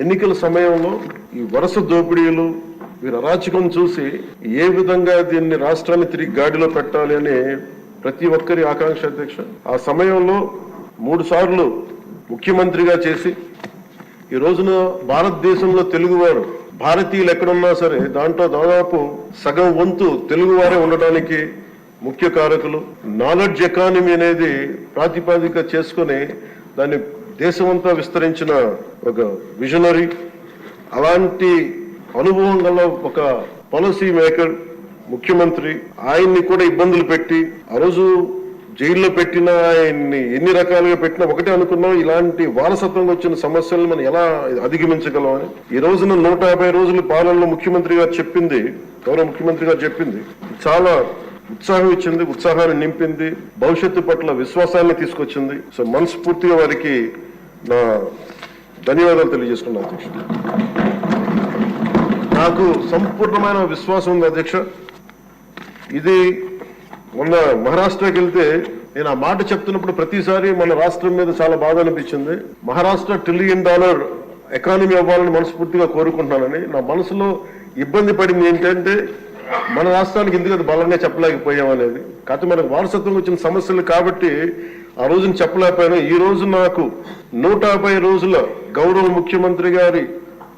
ఎన్నికల సమయంలో ఈ వరుస దోపిడీలు వీరి అరాచకం చూసి ఏ విధంగా దీన్ని రాష్ట్రాన్ని తిరిగి గాడిలో పెట్టాలి అని ప్రతి ఒక్కరి ఆకాంక్ష అధ్యక్ష. ఆ సమయంలో 3 సార్లు ముఖ్యమంత్రిగా చేసి ఈ రోజున భారతదేశంలో తెలుగువారు భారతీయులు ఎక్కడున్నా సరే దాంట్లో దాదాపు సగం వంతు తెలుగువారే ఉండడానికి ముఖ్య కారకులు. నాలెడ్జ్ ఎకానమీ అనేది ప్రాతిపదిక చేసుకుని దాన్ని దేశమంతా విస్తరించిన ఒక విజనరీ, అలాంటి అనుభవం గల ఒక పాలసీ మేకర్ ముఖ్యమంత్రి. ఆయన్ని కూడా ఇబ్బందులు పెట్టి ఆ రోజు జైల్లో పెట్టినా, ఆయన్ని ఎన్ని రకాలుగా పెట్టినా ఒకటే అనుకున్నాం, ఇలాంటి వారసత్వంగా వచ్చిన సమస్యలను మనం ఎలా అధిగమించగలం అని. ఈ రోజున 150 రోజుల పాలనలో ముఖ్యమంత్రి గారు చెప్పింది, గౌరవ ముఖ్యమంత్రి గారు చెప్పింది చాలా ఉత్సాహం ఇచ్చింది, ఉత్సాహాన్ని నింపింది, భవిష్యత్తు పట్ల విశ్వాసాన్ని తీసుకొచ్చింది. సో మనస్ఫూర్తిగా వారికి నా ధన్యవాదాలు తెలియజేసుకున్నాను అధ్యక్ష. నాకు సంపూర్ణమైన విశ్వాసం ఉంది అధ్యక్ష. ఇది మొన్న మహారాష్ట్రకి వెళ్తే నేను ఆ మాట చెప్తున్నప్పుడు ప్రతిసారి మన రాష్ట్రం మీద చాలా బాధ అనిపించింది. మహారాష్ట్ర $1 ట్రిలియన్ ఎకానమీ అవ్వాలని మనస్ఫూర్తిగా కోరుకుంటున్నానని. నా మనసులో ఇబ్బంది పడింది ఏంటంటే మన రాష్ట్రానికి ఎందుకు అది బలంగా చెప్పలేకపోయాం అనేది. కాకపోతే మనకు వారసత్వం వచ్చిన సమస్యలు కాబట్టి ఆ రోజున చెప్పలేకపోయాను. ఈ రోజు నాకు 150 రోజుల గౌరవ ముఖ్యమంత్రి గారి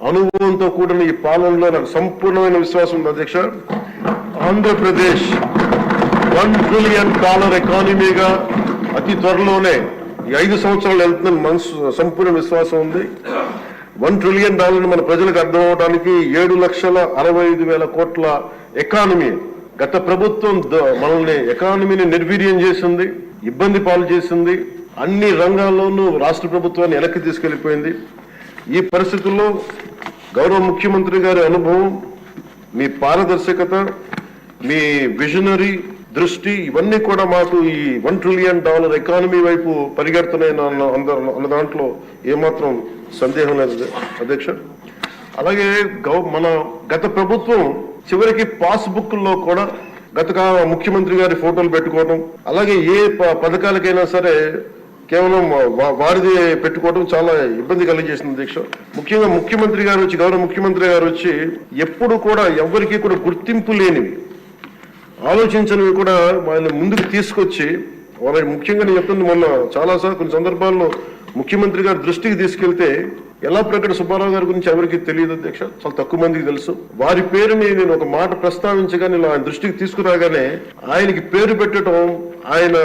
అనుభవంతో కూడిన ఈ పాలనలో నాకు సంపూర్ణమైన విశ్వాసం ఉంది అధ్యక్ష. ఆంధ్రప్రదేశ్ $1 ట్రిలియన్ ఎకానమీగా అతి త్వరలోనే ఈ 5 సంవత్సరాలు వెళ్తుందని మనసు సంపూర్ణ విశ్వాసం ఉంది. $1 ట్రిలియన్ మన ప్రజలకు అర్థం అవడానికి 7,65,000 కోట్ల ఎకానమీ. గత ప్రభుత్వం మనల్ని ఎకానమీని నిర్వీర్యం చేసింది, ఇబ్బంది పాలు చేసింది, అన్ని రంగాల్లోనూ రాష్ట్ర ప్రభుత్వాన్ని వెనక్కి తీసుకెళ్లిపోయింది. ఈ పరిస్థితుల్లో గౌరవ ముఖ్యమంత్రి గారి అనుభవం, మీ పారదర్శకత, మీ విజనరీ దృష్టి, ఇవన్నీ కూడా మాకు ఈ $1 ట్రిలియన్ ఎకానమీ వైపు పరిగెడుతున్నాయని అన్న దాంట్లో ఏమాత్రం సందేహం లేదు అధ్యక్ష. అలాగే మన గత ప్రభుత్వం చివరికి పాస్బుక్ లో కూడా గత ముఖ్యమంత్రి గారి ఫోటోలు పెట్టుకోవడం, అలాగే ఏ పథకాలకైనా సరే కేవలం వారిది పెట్టుకోవడం చాలా ఇబ్బంది కలిగజేసింది అధ్యక్ష. ముఖ్యంగా ముఖ్యమంత్రి గారు వచ్చి, గౌరవ ముఖ్యమంత్రి గారు వచ్చి ఎప్పుడు కూడా ఎవరికి కూడా గుర్తింపు లేనివి, ఆలోచించనివి కూడా వాళ్ళని ముందుకు తీసుకొచ్చి వాళ్ళకి ముఖ్యంగా నేను చెప్తుంది, మొన్న చాలాసార్లు కొన్ని సందర్భాల్లో ముఖ్యమంత్రి గారి దృష్టికి తీసుకెళ్తే ఎల్లాప్రగడ సుబ్బారావు గారి గురించి ఎవరికి తెలియదు అధ్యక్ష, చాలా తక్కువ మందికి తెలుసు. వారి పేరుని నేను ఒక మాట ప్రస్తావించగానే ఆయన దృష్టికి తీసుకురాగానే ఆయనకి పేరు పెట్టడం ఆయన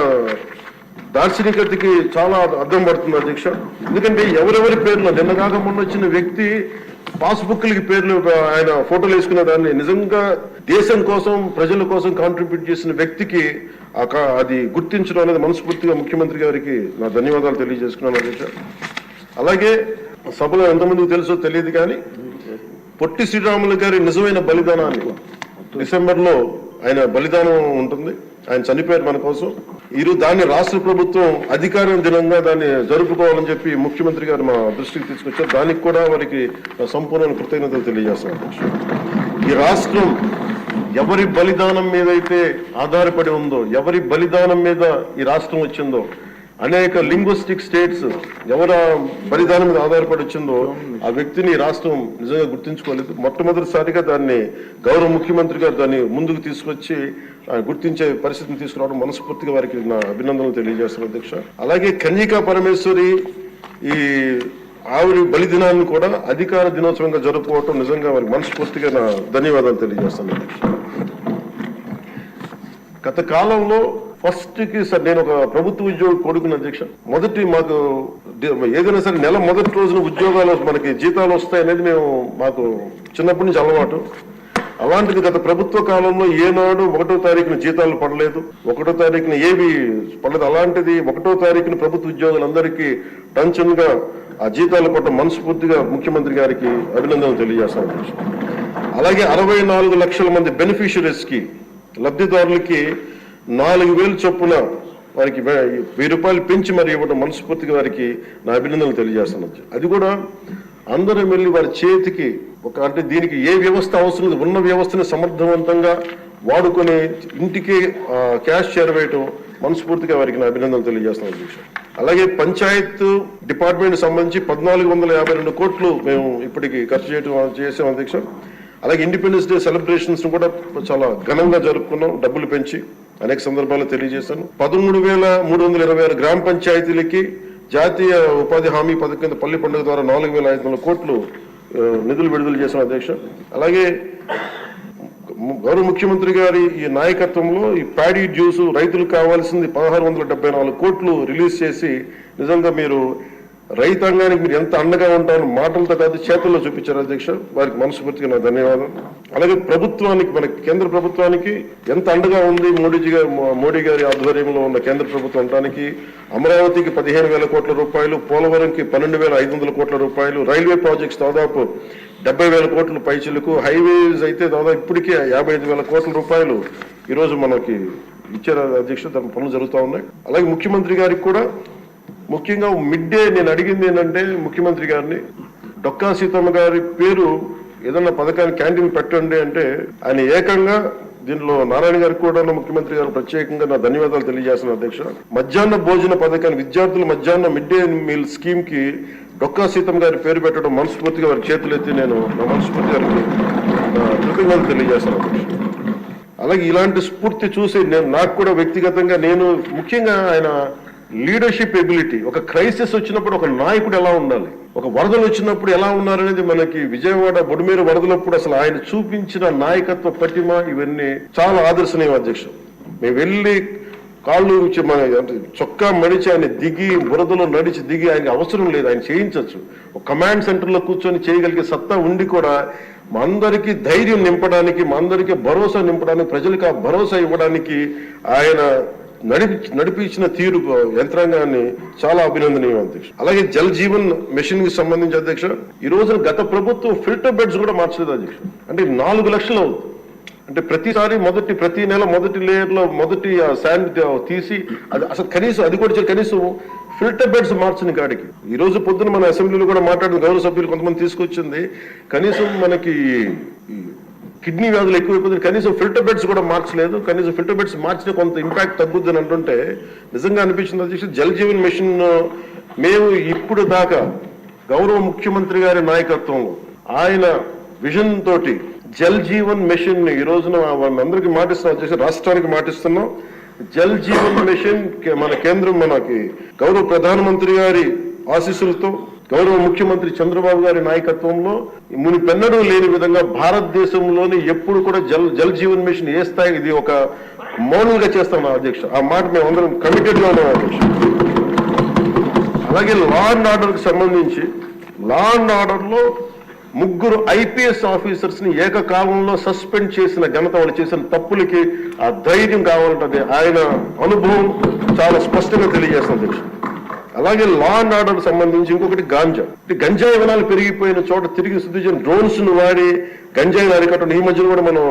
దార్శనికతకి చాలా అర్థం పడుతుంది అధ్యక్ష. ఎందుకంటే ఎవరెవరి పేర్లు నిన్న కాక మొన్న వచ్చిన వ్యక్తి పాస్బుక్లకి పేర్లు ఆయన ఫోటోలు వేసుకున్న దాన్ని నిజంగా దేశం కోసం, ప్రజల కోసం కాంట్రిబ్యూట్ చేసిన వ్యక్తికి అది గుర్తించడం అనేది మనస్ఫూర్తిగా ముఖ్యమంత్రి గారికి నా ధన్యవాదాలు తెలియజేసుకున్నాను అధ్యక్ష. అలాగే సభలో ఎంతమందికి తెలుసో తెలియదు కానీ పొట్టి శ్రీరాములు గారి నిజమైన బలిదానాన్ని డిసెంబర్లో ఆయన బలిదానం ఉంటుంది, ఆయన చనిపోయారు మన కోసం. ఈరోజు దాన్ని రాష్ట్ర ప్రభుత్వం అధికారం దినంగా దాన్ని జరుపుకోవాలని చెప్పి ముఖ్యమంత్రి గారు మా దృష్టికి తీసుకొచ్చారు. దానికి కూడా వారికి సంపూర్ణ కృతజ్ఞతలు తెలియజేస్తాను. ఈ రాష్ట్రం ఎవరి బలిదానం మీద అయితే ఆధారపడి ఉందో, ఎవరి బలిదానం మీద ఈ రాష్ట్రం వచ్చిందో, అనేక లింగ్విస్టిక్ స్టేట్స్ ఎవరి బలిదానం మీద ఆధారపడి వచ్చిందో ఆ వ్యక్తిని రాష్ట్రం నిజంగా గుర్తించుకోలేదు. మొట్టమొదటిసారిగా దాన్ని గౌరవ ముఖ్యమంత్రి గారు దాన్ని ముందుకు తీసుకొచ్చి గుర్తించే పరిస్థితిని తీసుకురావడం మనస్ఫూర్తిగా వారికి నా అభినందనలు తెలియజేస్తాను అధ్యక్ష. అలాగే కన్యకా పరమేశ్వరి ఈ ఆవిడ బలిదినాన్ని కూడా అధికార దినోత్సవంగా జరుపుకోవటం నిజంగా వారికి మనస్ఫూర్తిగా నా ధన్యవాదాలు తెలియజేస్తాను అధ్యక్ష. గత కాలంలో ఫస్ట్ కి సార్ నేను ఒక ప్రభుత్వ ఉద్యోగం కొడుకున్న అధ్యక్ష. మాకు ఏదైనా సరే నెల మొదటి రోజున ఉద్యోగాలు మనకి జీతాలు వస్తాయనేది మాకు చిన్నప్పటి నుంచి అలవాటు. అలాంటిది గత ప్రభుత్వ కాలంలో ఏనాడు 1వ తారీఖున జీతాలు పడలేదు, 1వ తారీఖున ఏవి పడలేదు. అలాంటిది 1వ తారీఖున ప్రభుత్వ ఉద్యోగులందరికీ టెన్షన్ గా ఆ జీతాలు పడడం మనస్ఫూర్తిగా ముఖ్యమంత్రి గారికి అభినందనలు తెలియజేస్తాను. అలాగే 64 లక్షల మంది బెనిఫిషరీస్ కి, లబ్ధిదారులకి 4,000 చొప్పున వారికి 1000 రూపాయలు పెంచి మరి ఇవ్వడం మనస్ఫూర్తిగా వారికి నా అభినందనలు తెలియజేస్తాను. అది కూడా అందరం వెళ్ళి వారి చేతికి అంటే దీనికి ఏ వ్యవస్థ అవసరం ఉన్న వ్యవస్థని సమర్థవంతంగా వాడుకొని ఇంటికి క్యాష్ చేరవేయటం మనస్ఫూర్తిగా వారికి నా అభినందనలు తెలియజేస్తున్నాను అధ్యక్ష. అలాగే పంచాయత్ డిపార్ట్మెంట్ సంబంధించి 1452 కోట్లు మేము ఇప్పటికి ఖర్చు చేసాం అధ్యక్ష. అలాగే ఇండిపెండెన్స్ డే సెలబ్రేషన్స్ కూడా చాలా ఘనంగా జరుపుకున్నాం, డబ్బులు పెంచి అనేక సందర్భాల్లో తెలియజేశాను. 13,326 గ్రామ పంచాయతీలకి జాతీయ ఉపాధి హామీ పథకం కింద పల్లి పండుగ ద్వారా 4,500 కోట్లు నిధులు విడుదల చేశాం అధ్యక్ష. అలాగే గౌరవ ముఖ్యమంత్రి గారి ఈ నాయకత్వంలో ఈ ప్యాడీ డ్యూస్ రైతులకు కావాల్సింది 1,674 కోట్లు రిలీజ్ చేసి నిజంగా మీరు రైతాంగానికి మీరు ఎంత అండగా ఉంటారో మాటలతో కాదు చేతుల్లో చూపించారు అధ్యక్ష. వారికి మనస్ఫూర్తిగా నా ధన్యవాదాలు. అలాగే ప్రభుత్వానికి, మన కేంద్ర ప్రభుత్వానికి ఎంత అండగా ఉంది మోడీ గారి ఆధ్వర్యంలో ఉన్న కేంద్ర ప్రభుత్వం ఉండడానికి అమరావతికి 15,000 కోట్ల రూపాయలు, పోలవరంకి 12,500 కోట్ల రూపాయలు, రైల్వే ప్రాజెక్ట్స్ దాదాపు 70,000 కోట్ల పైచిలకు, హైవేస్ అయితే దాదాపు ఇప్పటికే 55,000 కోట్ల రూపాయలు ఈరోజు మనకి ఇచ్చారు అధ్యక్ష. దాని పనులు జరుగుతూ ఉన్నాయి. అలాగే ముఖ్యమంత్రి గారికి కూడా ముఖ్యంగా మిడ్ డే నేను అడిగింది ఏంటంటే ముఖ్యమంత్రి గారిని, డొక్కా సీతమ్మ గారి పేరు ఏదన్నా పథకాన్ని క్యాంటీన్ పెట్టండి అంటే ఆయన ఏకంగా దీనిలో నారాయణ గారికి కూడా ముఖ్యమంత్రి గారు ప్రత్యేకంగా నా ధన్యవాదాలు తెలియజేస్తున్నాను అధ్యక్ష. మధ్యాహ్న భోజన పథకాన్ని విద్యార్థుల మధ్యాహ్న మిడ్ డే మీల్ స్కీమ్ కి డొక్కా సీతమ్మ గారి పేరు పెట్టడం మనస్ఫూర్తిగా వారి చేతులెత్తి నేను నా మనస్ఫూర్తి గారికి కృతజ్ఞతలు తెలియజేస్తాను అధ్యక్ష. అలాగే ఇలాంటి స్ఫూర్తి చూసి నాకు కూడా వ్యక్తిగతంగా నేను ముఖ్యంగా ఆయన లీడర్షిప్ ఎబిలిటీ, ఒక క్రైసిస్ వచ్చినప్పుడు ఒక నాయకుడు ఎలా ఉండాలి, ఒక వరదలు వచ్చినప్పుడు ఎలా ఉన్నారనేది మనకి విజయవాడ బొడిమేరు వరదలప్పుడు అసలు ఆయన చూపించిన నాయకత్వ పటిమ ఇవన్నీ చాలా ఆదర్శనీయం అధ్యక్ష. మేము వెళ్ళి కాళ్ళు మన చొక్కా మడిచి ఆయన దిగి బురదలో నడిచి దిగి ఆయనకి అవసరం లేదు, ఆయన చేయించవచ్చు. ఒక కమాండ్ సెంటర్ లో కూర్చొని చేయగలిగే సత్తా ఉండి కూడా మా అందరికీ ధైర్యం నింపడానికి, మా అందరికీ భరోసా నింపడానికి, ప్రజలకు ఆ భరోసా ఇవ్వడానికి ఆయన నడిపించిన తీరు యంత్రాంగాన్ని చాలా అభినందనీయం అధ్యక్ష. అలాగే జల్ జీవన్ మిషన్ కి సంబంధించి అధ్యక్ష, ఈ రోజున గత ప్రభుత్వం ఫిల్టర్ బెడ్స్ కూడా మార్చలేదు అధ్యక్ష. అంటే 4 లక్షలు అవుతుంది. అంటే ప్రతి నెల మొదటి లేయర్ లో మొదటి శాండ్ తీసి అది అసలు కనీసం అది కూడా కనీసం ఫిల్టర్ బెడ్స్ మార్చని కాడికి ఈ రోజు పొద్దున మన అసెంబ్లీలో కూడా మాట్లాడిన గౌరవ సభ్యులు కొంతమంది తీసుకొచ్చింది, కనీసం మనకి కిడ్నీ వ్యాధులు ఎక్కువైపోతుంది, కనీసం ఫిల్టర్ బెడ్స్ కూడా మార్చలేదు. కనీసం ఫిల్టర్ బెడ్స్ మార్చిన కొంత ఇంపాక్ట్ తగ్గుద్దని అంటుంటే నిజంగా అనిపించింది అధ్యక్ష. జల్ జీవన్ మిషన్ మేము ఇప్పుడు దాకా గౌరవ ముఖ్యమంత్రి గారి నాయకత్వంలో ఆయన విజన్ తోటి జల్ జీవన్ మిషన్ ఈ రోజున అందరికి మాటిస్తున్నాం అధ్యక్ష, రాష్ట్రానికి మాటిస్తున్నాం. జల్ జీవన్ మిషన్ మన కేంద్రం మనకి గౌరవ ప్రధానమంత్రి గారి ఆశీస్సులతో గౌరవ ముఖ్యమంత్రి చంద్రబాబు గారి నాయకత్వంలో మునిపెన్నడూ లేని విధంగా భారతదేశంలోని ఎప్పుడు కూడా జల్ జీవన్ మిషన్ ఏ స్థాయి ఇది ఒక మోడల్ గా చేస్తాం అధ్యక్ష. ఆ మాట మేము అందరం కమిటెడ్ గా ఉన్నాం అధ్యక్ష. అలాగే లా అండ్ ఆర్డర్ కి సంబంధించి లా అండ్ ఆర్డర్ లో 3 IPS ఆఫీసర్స్ ని ఏకకాలంలో సస్పెండ్ చేసిన ఘనత, వాళ్ళు చేసిన తప్పులకి ఆ ధైర్యం కావాలంటే ఆయన అనుభవం చాలా స్పష్టంగా తెలియజేస్తుంది అధ్యక్ష. అలాగే లా అండ్ ఆర్డర్ సంబంధించి ఇంకొకటి గంజాయి వనాలు పెరిగిపోయిన చోట తిరిగి శుద్ధి చేసిన డ్రోన్స్ ను వాడి గంజాయిని అరికట్టడం. ఈ మధ్యన కూడా మనం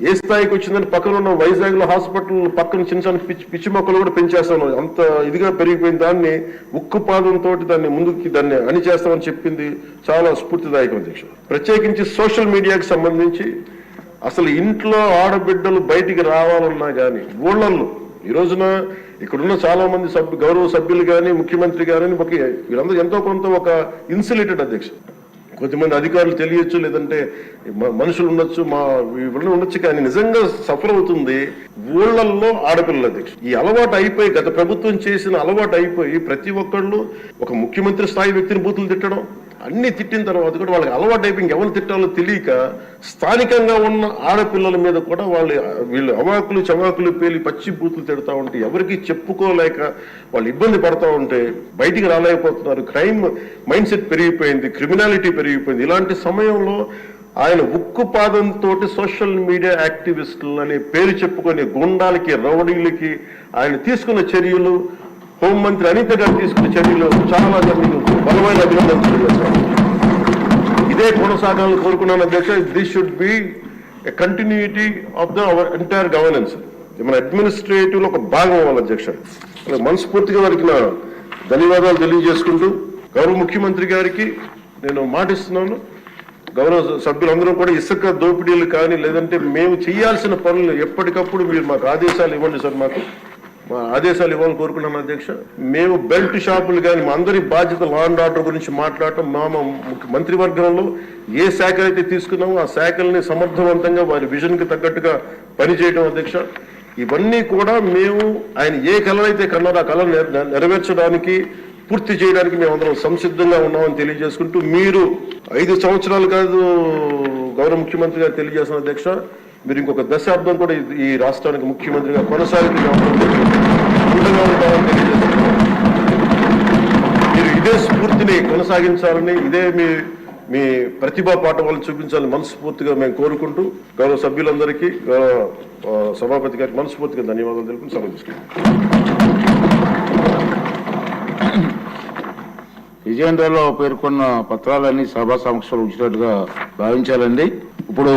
ఏ స్థాయికి వచ్చిందని పక్కన ఉన్న వైజాగ్ లో హాస్పిటల్ పక్కన చిన్న చిన్న పిచ్చి మొక్కలు కూడా పెంచేస్తాను, అంత ఇదిగా పెరిగిపోయిన దాన్ని ఉక్కుపాదంతో దాన్ని అణిచేస్తామని చెప్పింది చాలా స్ఫూర్తిదాయకం అధ్యక్ష. ప్రత్యేకించి సోషల్ మీడియాకి సంబంధించి అసలు ఇంట్లో ఆడబిడ్డలు బయటికి రావాలన్నా కానీ ఊళ్ళల్లో ఈ రోజున ఇక్కడున్న చాలా మంది గౌరవ సభ్యులు కానీ ముఖ్యమంత్రి గారని వీళ్ళందరూ ఎంతో కొంత ఒక ఇన్సులేటెడ్ అధ్యక్ష. కొంతమంది అధికారులు తెలియచ్చు, లేదంటే మనుషులు ఉండొచ్చు, ఇవన్నీ ఉండొచ్చు, కానీ నిజంగా సఫర్ అవుతుంది ఊళ్ళల్లో ఆడపిల్లల అధ్యక్ష. ఈ అలవాటు అయిపోయి గత ప్రభుత్వం చేసిన అలవాటు అయిపోయి ప్రతి ఒక్కళ్ళు ఒక ముఖ్యమంత్రి స్థాయి వ్యక్తిని బూతులు తిట్టడం, అన్ని తిట్టిన తర్వాత కూడా వాళ్ళకి అలవాటు అయిపోయి ఇంకెవరు తిట్టాలో తెలియక స్థానికంగా ఉన్న ఆడపిల్లల మీద కూడా వీళ్ళు అవాకులు చవాకులు పేలి పచ్చి బూతులు తిడతా ఉంటే ఎవరికి చెప్పుకోలేక వాళ్ళు ఇబ్బంది పడతా ఉంటే బయటికి రాలేకపోతున్నారు. క్రైమ్ మైండ్ సెట్ పెరిగిపోయింది, క్రిమినాలిటీ పెరిగిపోయింది. ఇలాంటి సమయంలో ఆయన ఉక్కుపాదంతో సోషల్ మీడియా యాక్టివిస్టులు అనే పేరు చెప్పుకొని గుండాలకి రౌడీలకి ఆయన తీసుకున్న చర్యలు, హోంమంత్రి అనిత గారు తీసుకున్న చర్యలు చాలా బలమైన అభినందనలు తెలియజేస్తాను. ఇదే కొనసాగాలని కోరుకున్నాను అధ్యక్ష. This should be a continuity of our entire governance. మన అడ్మినిస్ట్రేటివ్ లో ఒక భాగం అవ్వాలి అధ్యక్ష. మనస్ఫూర్తిగా వారికి నా ధన్యవాదాలు తెలియజేసుకుంటూ గౌరవ ముఖ్యమంత్రి గారికి నేను మాటిస్తున్నాను, గౌరవ సభ్యులందరూ కూడా ఇసుక దోపిడీలు కానీ లేదంటే మేము చేయాల్సిన పనులు ఎప్పటికప్పుడు మీరు మాకు ఆదేశాలు ఇవ్వండి సార్. మాకు మా ఆదేశాలు ఇవ్వాలని కోరుకున్నాను అధ్యక్ష. మేము బెల్ట్ షాపులు కానీ మా అందరి బాధ్యత లా అండ్ ఆర్డర్ గురించి మాట్లాడటం, మా మంత్రివర్గంలో ఏ శాఖలు అయితే తీసుకున్నామో ఆ శాఖల్ని సమర్థవంతంగా వారి విజన్కి తగ్గట్టుగా పనిచేయడం అధ్యక్ష. ఇవన్నీ కూడా మేము ఆయన ఏ కళ అయితే కన్నారో ఆ కళ నెరవేర్చడానికి, పూర్తి చేయడానికి మేమందరం సంసిద్ధంగా ఉన్నామని తెలియజేసుకుంటూ, మీరు 5 సంవత్సరాలు కాదు గౌరవ ముఖ్యమంత్రి గారు తెలియజేసిన అధ్యక్ష, మీరు ఇంకొక దశాబ్దం కూడా ఈ రాష్ట్రానికి ముఖ్యమంత్రిగా కొనసాగుతూ మీరు ఇదే స్ఫూర్తిని కొనసాగించాలని, ఇదే మీ ప్రతిభా పాఠవాలు చూపించాలని మనస్ఫూర్తిగా మేము కోరుకుంటూ, గౌరవ సభ్యులందరికీ, గౌరవ సభాపతి గారికి మనస్ఫూర్తిగా ధన్యవాదాలు తెలుపుకుని సమర్థిస్తున్నాం. ఎజెండాలో పేర్కొన్న పత్రాలన్నీ సభా సమక్షంలో ఉంచినట్టుగా భావించాలండి. ఇప్పుడు